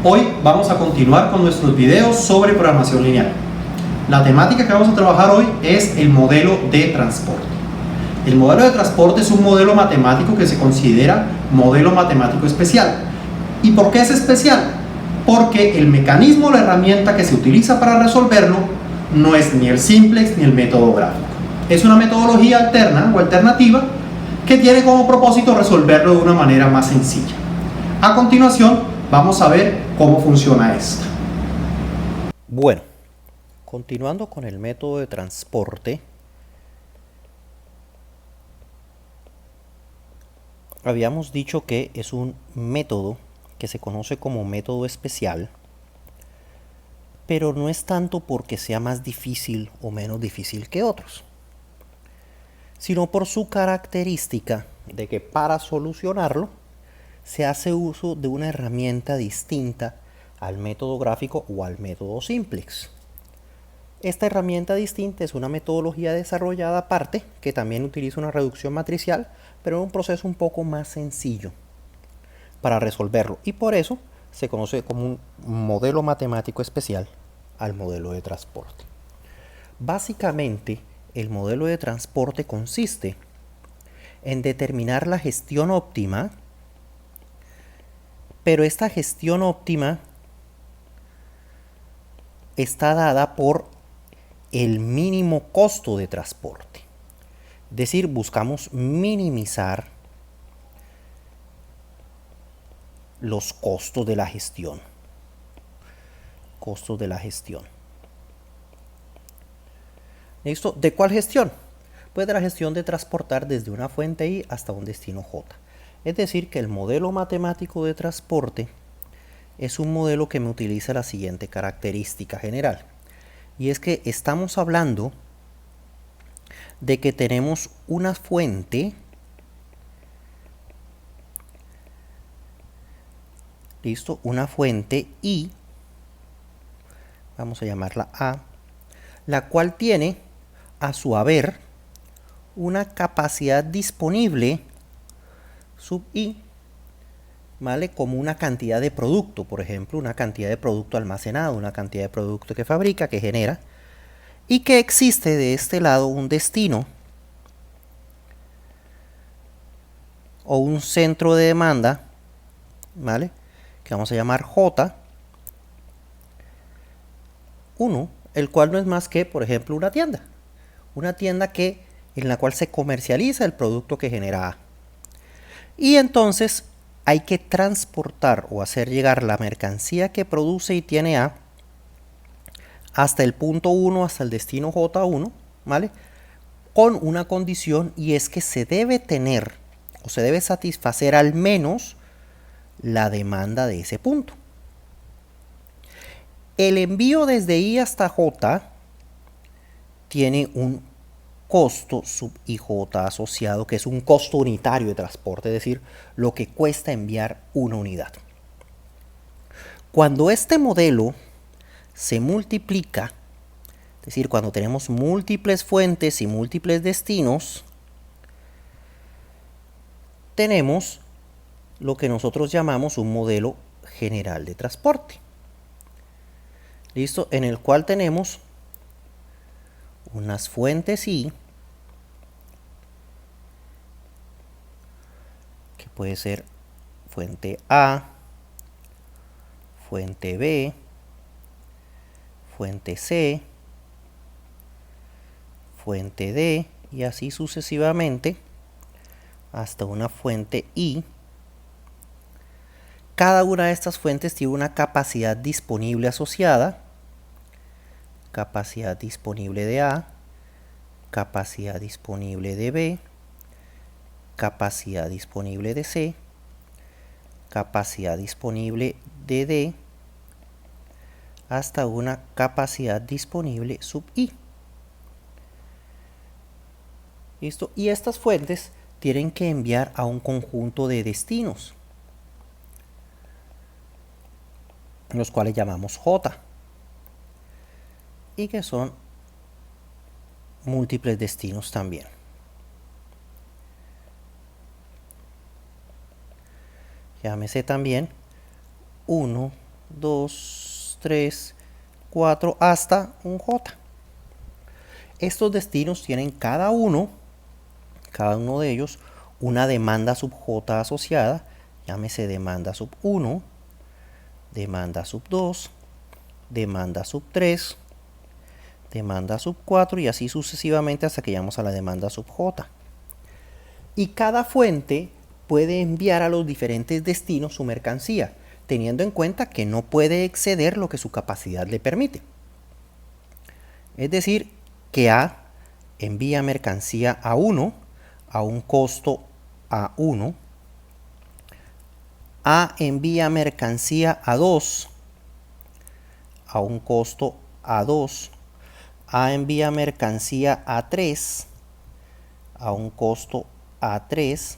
Hoy vamos a continuar con nuestros videos sobre programación lineal. La temática que vamos a trabajar hoy es el modelo de transporte. El modelo de transporte es un modelo matemático que se considera modelo matemático especial. ¿Y por qué es especial? Porque el mecanismo o la herramienta que se utiliza para resolverlo no es ni el simplex ni el método gráfico. Es una metodología alterna o alternativa que tiene como propósito resolverlo de una manera más sencilla. A continuación vamos a ver cómo funciona esto. Bueno, continuando con el método de transporte, habíamos dicho que es un método que se conoce como método especial, pero no es tanto porque sea más difícil o menos difícil que otros, sino por su característica de que para solucionarlo se hace uso de una herramienta distinta al método gráfico o al método simplex. Esta herramienta distinta es una metodología desarrollada aparte que también utiliza una reducción matricial, pero en un proceso un poco más sencillo para resolverlo, y por eso se conoce como un modelo matemático especial al modelo de transporte. Básicamente, el modelo de transporte consiste en determinar la gestión óptima, pero esta gestión óptima está dada por el mínimo costo de transporte. Es decir, buscamos minimizar los costos de la gestión. Costos de la gestión. ¿Listo? ¿De cuál gestión? Pues de la gestión de transportar desde una fuente I hasta un destino J. Es decir, que el modelo matemático de transporte es un modelo que me utiliza la siguiente característica general. Y es que estamos hablando de que tenemos una fuente, listo, una fuente I, vamos a llamarla A, la cual tiene a su haber una capacidad disponible sub I, ¿vale? Como una cantidad de producto, por ejemplo, una cantidad de producto almacenado, una cantidad de producto que fabrica, que genera, y que existe de este lado un destino o un centro de demanda, ¿vale? Que vamos a llamar J1, el cual no es más que, por ejemplo, una tienda en la cual se comercializa el producto que genera A. Y entonces hay que transportar o hacer llegar la mercancía que produce y tiene A hasta el punto 1, hasta el destino J1, ¿vale? Con una condición, y es que se debe tener o se debe satisfacer al menos la demanda de ese punto. El envío desde I hasta J tiene un costo sub IJ asociado, que es un costo unitario de transporte, es decir, lo que cuesta enviar una unidad. Cuando este modelo se multiplica, es decir, cuando tenemos múltiples fuentes y múltiples destinos, tenemos lo que nosotros llamamos un modelo general de transporte. ¿Listo? En el cual tenemos unas fuentes I, que puede ser fuente A, fuente B, fuente C, fuente D, y así sucesivamente hasta una fuente I. Cada una de estas fuentes tiene una capacidad disponible asociada, capacidad disponible de A, capacidad disponible de B, capacidad disponible de C, capacidad disponible de D, hasta una capacidad disponible sub I. ¿Listo? Y estas fuentes tienen que enviar a un conjunto de destinos, los cuales llamamos J, y que son múltiples destinos también. Llámese también 1, 2, 3, 4, hasta un J. Estos destinos tienen cada uno de ellos, una demanda sub J asociada, llámese demanda sub 1, demanda sub 2, demanda sub 3, demanda sub 4 y así sucesivamente hasta que llegamos a la demanda sub J. Y cada fuente puede enviar a los diferentes destinos su mercancía, teniendo en cuenta que no puede exceder lo que su capacidad le permite. Es decir, que A envía mercancía a 1 a un costo A1, A envía mercancía a 2 a un costo A2, A envía mercancía a 3 a un costo A3,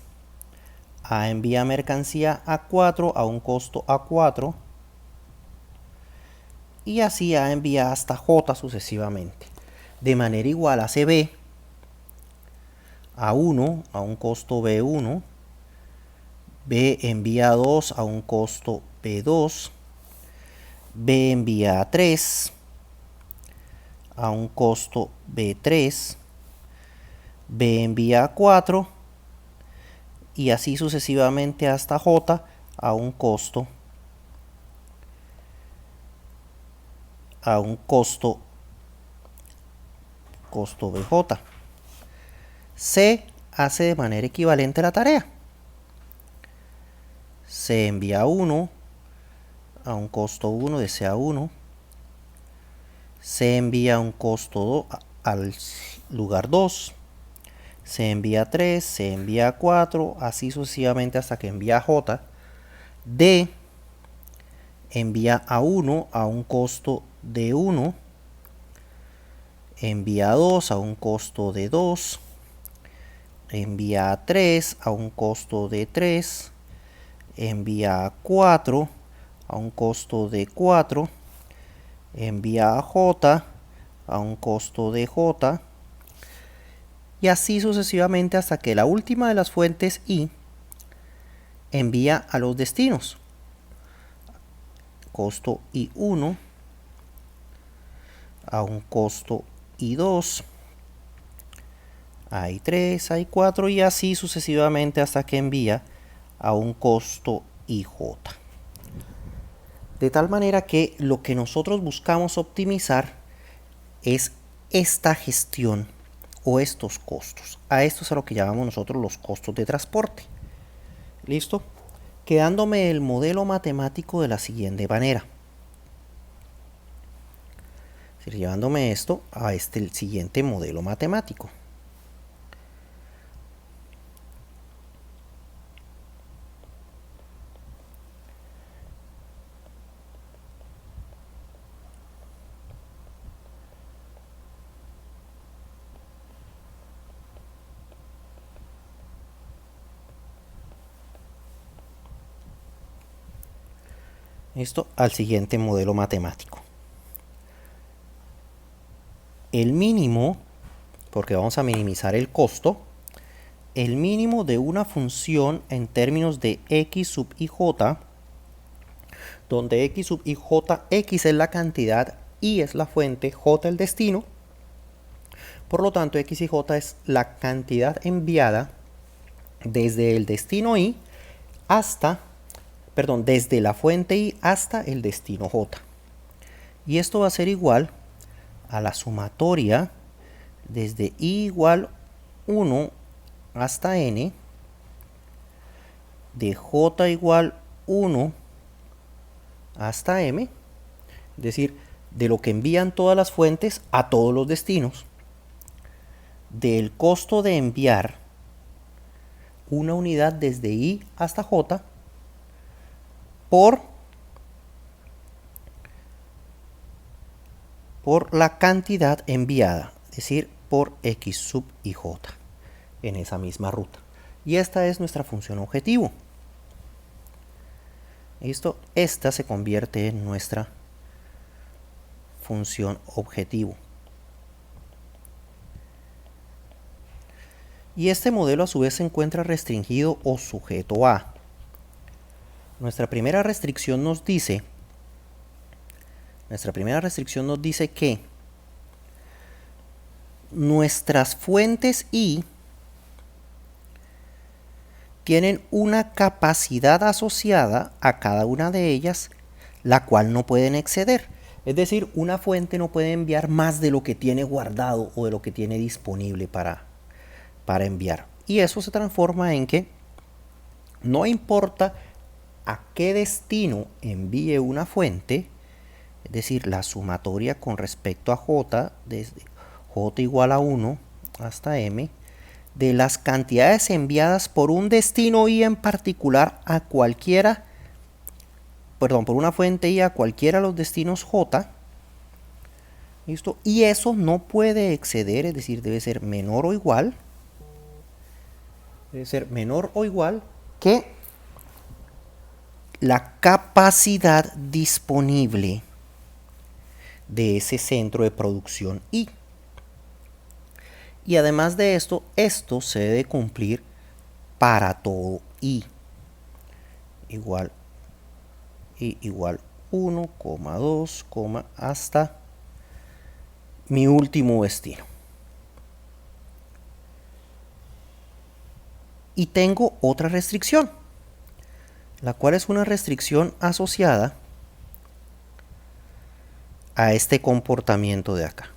A envía mercancía a 4 a un costo A4 y así A envía hasta J sucesivamente. De manera igual hace B a 1 a un costo B1, B envía a 2 a un costo B2, B envía a 3 a un costo B3, B envía a 4 y así sucesivamente hasta J a un costo BJ. C hace de manera equivalente la tarea. C envía 1 a un costo 1 de CA1. C envía un costo 2 al lugar 2. Se envía 3, se envía 4, así sucesivamente hasta que envía J. D envía a 1 a un costo de 1. Envía a 2 a un costo de 2. Envía a 3 a un costo de 3. Envía a 4 a un costo de 4. Envía a J a un costo de J. Y así sucesivamente hasta que la última de las fuentes I envía a los destinos. Costo I1 a un costo I2, a I3, a I4 y así sucesivamente hasta que envía a un costo IJ. De tal manera que lo que nosotros buscamos optimizar es esta gestión o estos costos. A esto es a lo que llamamos nosotros los costos de transporte. ¿Listo? Quedándome el modelo matemático de la siguiente manera. Es decir, llevándome esto a el siguiente modelo matemático. Esto al siguiente modelo matemático. El mínimo, porque vamos a minimizar el costo, el mínimo de una función en términos de x sub ij, donde x sub ij, x es la cantidad, y es la fuente, j el destino. Por lo tanto, x y j es la cantidad enviada desde el destino i hasta desde la fuente I hasta el destino J. Y esto va a ser igual a la sumatoria desde I igual 1 hasta N de J igual 1 hasta M, es decir, de lo que envían todas las fuentes a todos los destinos, del costo de enviar una unidad desde I hasta J, por la cantidad enviada, es decir, por x sub ij en esa misma ruta. Y esta es nuestra función objetivo. ¿Listo? Esta se convierte en nuestra función objetivo. Y este modelo a su vez se encuentra restringido o sujeto a. Nuestra primera restricción nos dice Nuestra primera restricción nos dice que nuestras fuentes I tienen una capacidad asociada a cada una de ellas, la cual no pueden exceder. Es decir, una fuente no puede enviar más de lo que tiene guardado o de lo que tiene disponible para enviar. Y eso se transforma en que no importa a qué destino envíe una fuente, es decir, la sumatoria con respecto a J, desde J igual a 1 hasta M, de las cantidades enviadas por un destino I en particular a cualquiera, por una fuente I a cualquiera de los destinos J, ¿listo? Y eso no puede exceder, es decir, debe ser menor o igual, que la capacidad disponible de ese centro de producción I. Y además de esto, esto se debe cumplir para todo I. Igual 1, 2, hasta mi último destino. Y tengo otra restricción, la cual es una restricción asociada a este comportamiento de acá.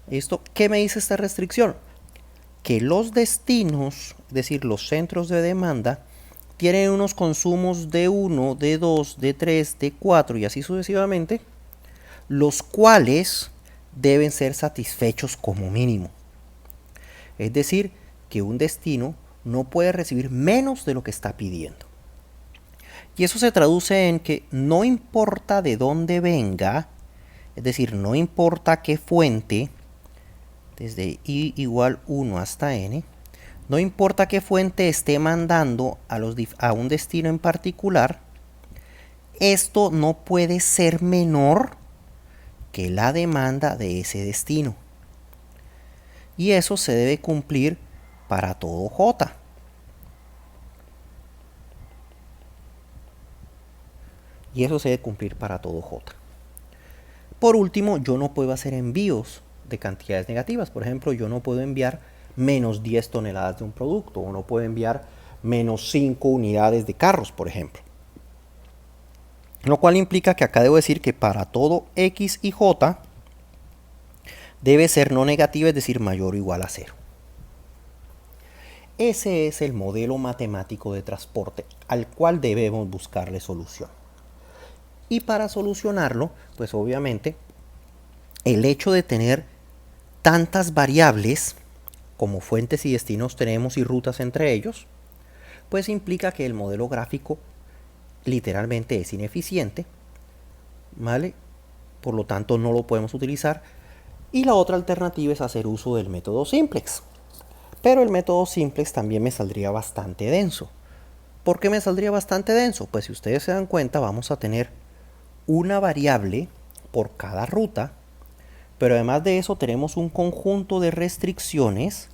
¿Listo? ¿Qué me dice esta restricción? Que los destinos, es decir, los centros de demanda, tienen unos consumos de 1, de 2, de 3, de 4 y así sucesivamente, los cuales deben ser satisfechos como mínimo. Es decir, que un destino no puede recibir menos de lo que está pidiendo. Y eso se traduce en que no importa de dónde venga, es decir, no importa qué fuente, desde I igual 1 hasta N, no importa qué fuente esté mandando a un destino en particular, esto no puede ser menor que la demanda de ese destino. Y eso se debe cumplir para todo J. Y eso se debe cumplir para todo J. Por último, yo no puedo hacer envíos de cantidades negativas. Por ejemplo, yo no puedo enviar menos 10 toneladas de un producto, o no puedo enviar menos 5 unidades de carros, por ejemplo. Lo cual implica que acá debo decir que para todo X y J debe ser no negativa, es decir, mayor o igual a 0. Ese es el modelo matemático de transporte al cual debemos buscarle solución. Y para solucionarlo, pues obviamente, el hecho de tener tantas variables como fuentes y destinos tenemos y rutas entre ellos, pues implica que el modelo gráfico literalmente es ineficiente, ¿vale? Por lo tanto no lo podemos utilizar. Y la otra alternativa es hacer uso del método simplex. Pero el método simplex también me saldría bastante denso. ¿Por qué me saldría bastante denso? Pues si ustedes se dan cuenta, vamos a tener una variable por cada ruta, pero además de eso tenemos un conjunto de restricciones.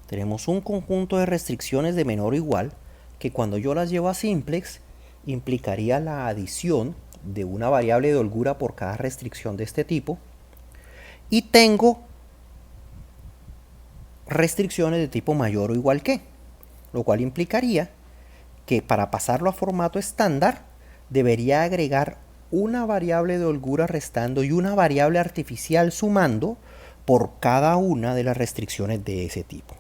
Tenemos un conjunto de restricciones de menor o igual que cuando yo las llevo a simplex implicaría la adición de una variable de holgura por cada restricción de este tipo. Y tengo restricciones de tipo mayor o igual que, lo cual implicaría que para pasarlo a formato estándar debería agregar una variable de holgura restando y una variable artificial sumando por cada una de las restricciones de ese tipo.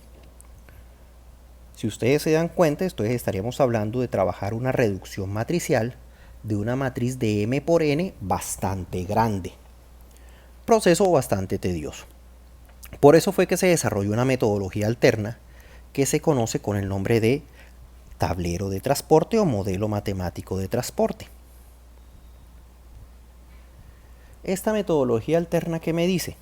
Si ustedes se dan cuenta, entonces estaríamos hablando de trabajar una reducción matricial de una matriz de M por N bastante grande. Proceso bastante tedioso. Por eso fue que se desarrolló una metodología alterna que se conoce con el nombre de tablero de transporte o modelo matemático de transporte. Esta metodología alterna, ¿qué me dice?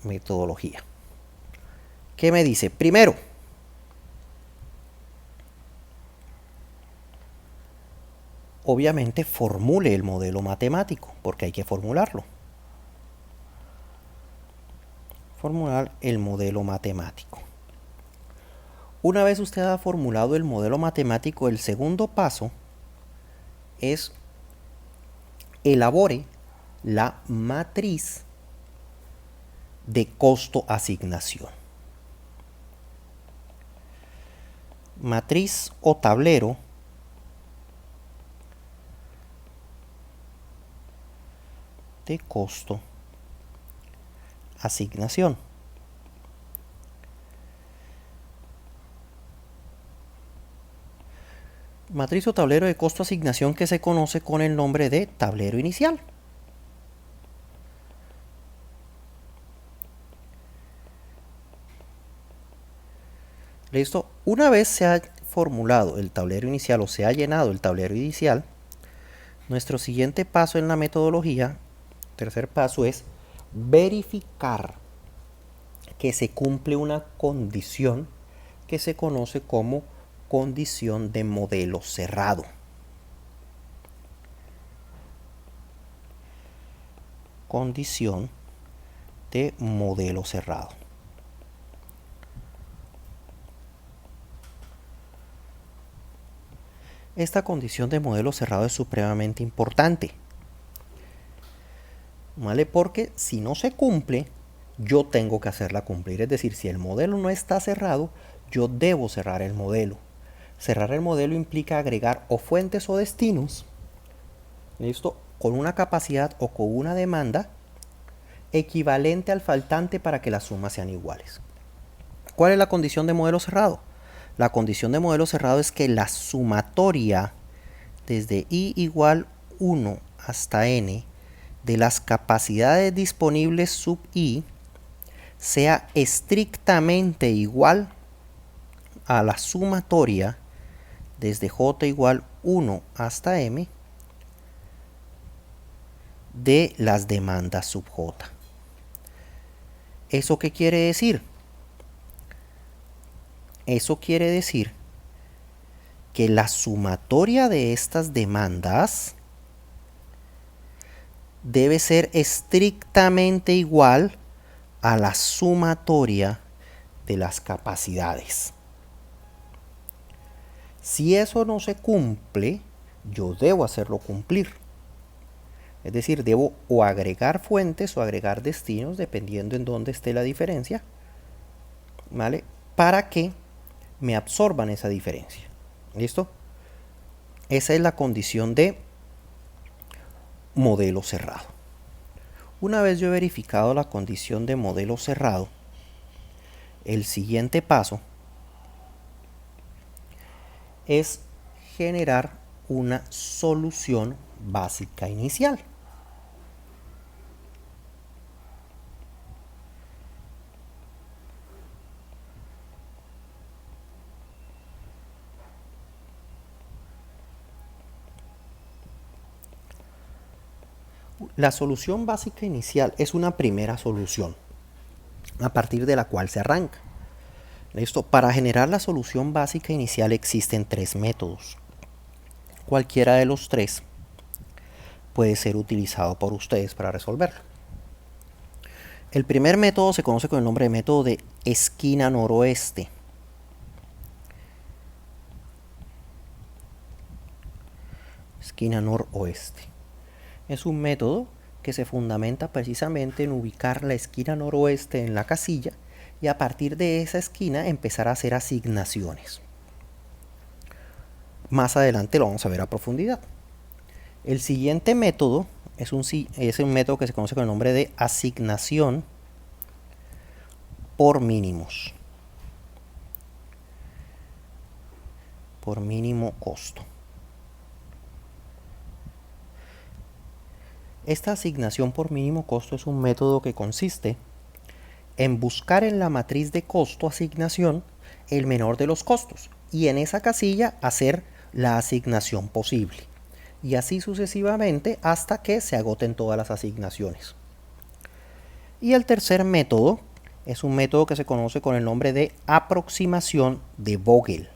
Metodología. ¿Qué me dice? Primero, obviamente formule el modelo matemático, porque hay que formularlo. formular el modelo matemático. Una vez usted ha formulado el modelo matemático, el segundo paso es elabore la matriz de costo-asignación. Matriz o tablero de costo-asignación. Matriz o tablero de costo-asignación que se conoce con el nombre de tablero inicial. Listo. Una vez se ha formulado el tablero inicial o se ha llenado el tablero inicial, nuestro siguiente paso en la metodología, tercer paso, es verificar que se cumple una condición que se conoce como condición de modelo cerrado. Condición de modelo cerrado. Esta condición de modelo cerrado es supremamente importante, ¿vale? Porque si no se cumple, yo tengo que hacerla cumplir. Es decir, si el modelo no está cerrado, yo debo cerrar el modelo. Cerrar el modelo implica agregar o fuentes o destinos, ¿listo?, con una capacidad o con una demanda equivalente al faltante para que las sumas sean iguales. ¿Cuál es la condición de modelo cerrado? La condición de modelo cerrado es que la sumatoria desde i igual 1 hasta n de las capacidades disponibles sub i sea estrictamente igual a la sumatoria desde j igual 1 hasta m de las demandas sub j. ¿Eso qué quiere decir? Eso quiere decir que la sumatoria de estas demandas debe ser estrictamente igual a la sumatoria de las capacidades. Si eso no se cumple, yo debo hacerlo cumplir. Es decir, debo o agregar fuentes o agregar destinos, dependiendo en dónde esté la diferencia, ¿vale?, para que me absorban esa diferencia. ¿Listo? Esa es la condición de modelo cerrado. Una vez yo he verificado la condición de modelo cerrado, el siguiente paso es generar una solución básica inicial. La solución básica inicial es una primera solución a partir de la cual se arranca. ¿Listo? Para generar la solución básica inicial existen tres métodos. Cualquiera de los tres puede ser utilizado por ustedes para resolverlo. El primer método se conoce con el nombre de método de esquina noroeste. Esquina noroeste. Es un método que se fundamenta precisamente en ubicar la esquina noroeste en la casilla y a partir de esa esquina empezar a hacer asignaciones. Más adelante lo vamos a ver a profundidad. El siguiente método es un método que se conoce con el nombre de asignación por mínimos. Por mínimo costo. Esta asignación por mínimo costo es un método que consiste en buscar en la matriz de costo-asignación el menor de los costos y en esa casilla hacer la asignación posible. Y así sucesivamente hasta que se agoten todas las asignaciones. Y el tercer método es un método que se conoce con el nombre de aproximación de Vogel.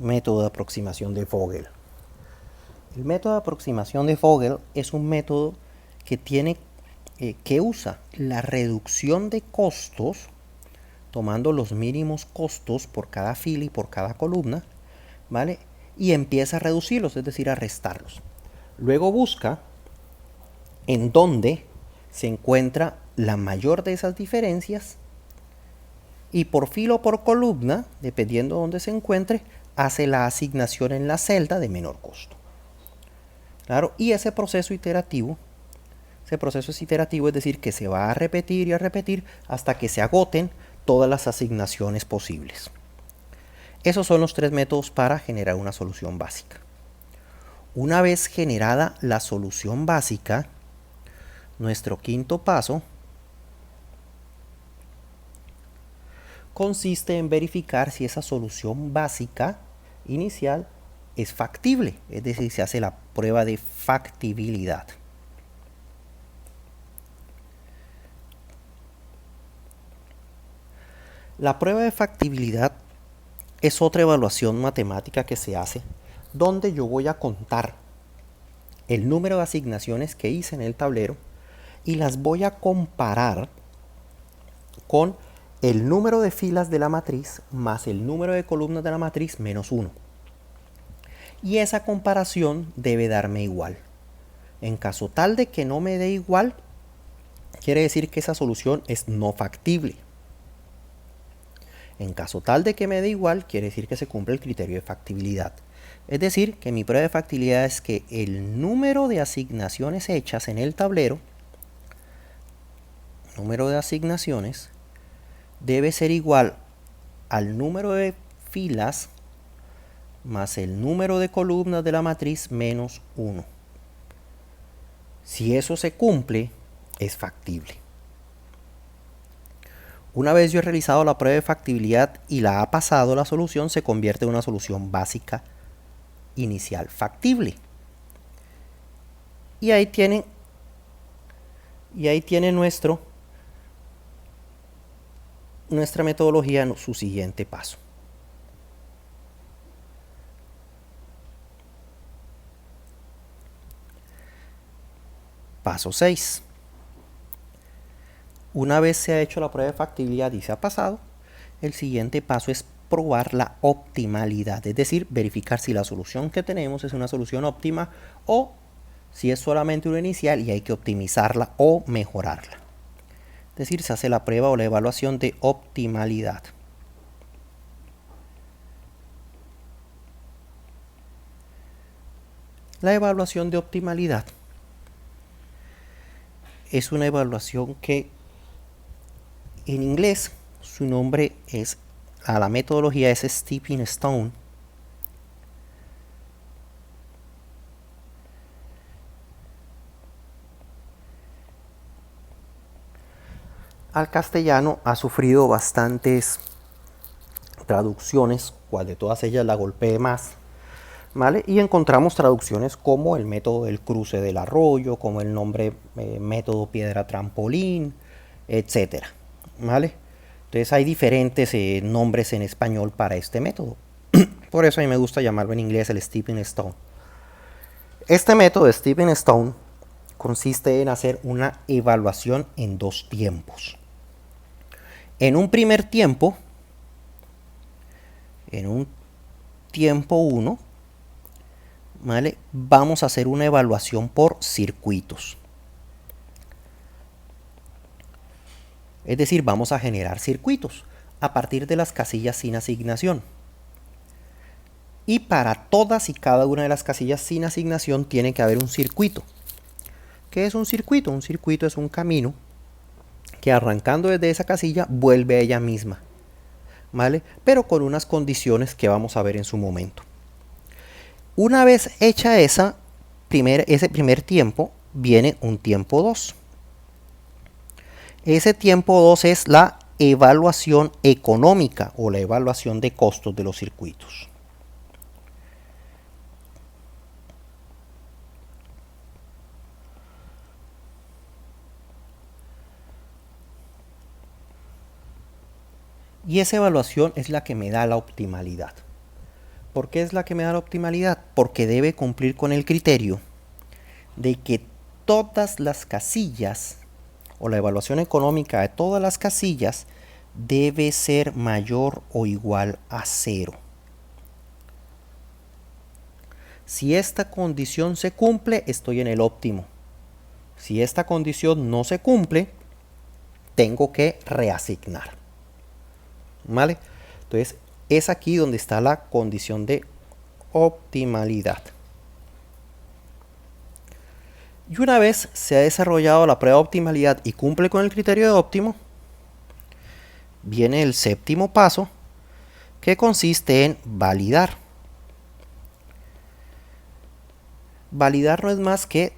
método de aproximación de Vogel. El método de aproximación de Vogel es un método que usa la reducción de costos, tomando los mínimos costos por cada fila y por cada columna, ¿vale? Y empieza a reducirlos, es decir, a restarlos. Luego busca en dónde se encuentra la mayor de esas diferencias y por fila o por columna, dependiendo de dónde se encuentre, hace la asignación en la celda de menor costo. Claro, y ese proceso es iterativo, es decir, que se va a repetir y a repetir hasta que se agoten todas las asignaciones posibles. Esos son los tres métodos para generar una solución básica. Una vez generada la solución básica, nuestro quinto paso consiste en verificar si esa solución básica inicial es factible, es decir, se hace la prueba de factibilidad. La prueba de factibilidad es otra evaluación matemática que se hace, donde yo voy a contar el número de asignaciones que hice en el tablero y las voy a comparar con el número de filas de la matriz más el número de columnas de la matriz menos 1. Y esa comparación debe darme igual. En caso tal de que no me dé igual, quiere decir que esa solución es no factible. En caso tal de que me dé igual, quiere decir que se cumple el criterio de factibilidad. Es decir, que mi prueba de factibilidad es que el número de asignaciones hechas en el tablero, debe ser igual al número de filas más el número de columnas de la matriz menos 1. Si eso se cumple, es factible. Una vez yo he realizado la prueba de factibilidad y la ha pasado, la solución se convierte en una solución básica inicial factible. Y ahí tiene nuestra metodología en su siguiente paso. Paso 6. Una vez se ha hecho la prueba de factibilidad y se ha pasado, el siguiente paso es probar la optimalidad, es decir, verificar si la solución que tenemos es una solución óptima o si es solamente una inicial y hay que optimizarla o mejorarla. Es decir, se hace la prueba o la evaluación de optimalidad. La evaluación de optimalidad es una evaluación que en inglés su nombre es, a la metodología es Stepping Stone. Al castellano ha sufrido bastantes traducciones, cual de todas ellas la golpeé más, ¿vale? Y encontramos traducciones como el método del cruce del arroyo, como el nombre método piedra trampolín, etcétera, ¿vale? Entonces hay diferentes nombres en español para este método. Por eso a mí me gusta llamarlo en inglés el Stepping Stone. Este método de Stepping Stone consiste en hacer una evaluación en dos tiempos. En un primer tiempo, en un tiempo 1, ¿vale? Vamos a hacer una evaluación por circuitos. Es decir, vamos a generar circuitos a partir de las casillas sin asignación. Y para todas y cada una de las casillas sin asignación tiene que haber un circuito. ¿Qué es un circuito? Un circuito es un camino que arrancando desde esa casilla vuelve a ella misma, ¿vale? Pero con unas condiciones que vamos a ver en su momento. Una vez hecha ese primer tiempo, viene un tiempo 2. Ese tiempo 2 es la evaluación económica o la evaluación de costos de los circuitos. Y esa evaluación es la que me da la optimalidad. ¿Por qué es la que me da la optimalidad? Porque debe cumplir con el criterio de que todas las casillas o la evaluación económica de todas las casillas debe ser mayor o igual a 0. Si esta condición se cumple, estoy en el óptimo. Si esta condición no se cumple, tengo que reasignar. ¿Vale? Entonces, es aquí donde está la condición de optimalidad. Y una vez se ha desarrollado la prueba de optimalidad y cumple con el criterio de óptimo, viene el séptimo paso, que consiste en validar. Validar no es más que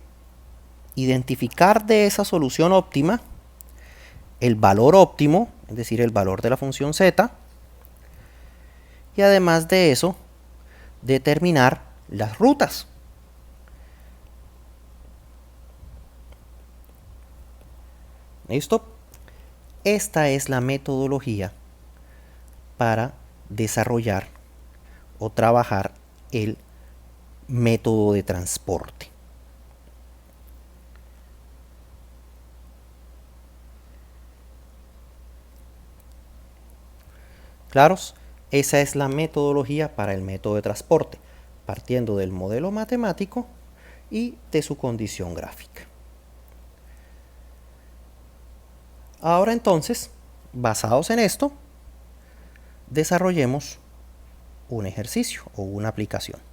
identificar de esa solución óptima el valor óptimo, es decir, el valor de la función z, y además de eso, determinar las rutas. ¿Listo? Esta es la metodología para desarrollar o trabajar el método de transporte. ¿Claros? Esa es la metodología para el método de transporte, partiendo del modelo matemático y de su condición gráfica. Ahora entonces, basados en esto, desarrollemos un ejercicio o una aplicación.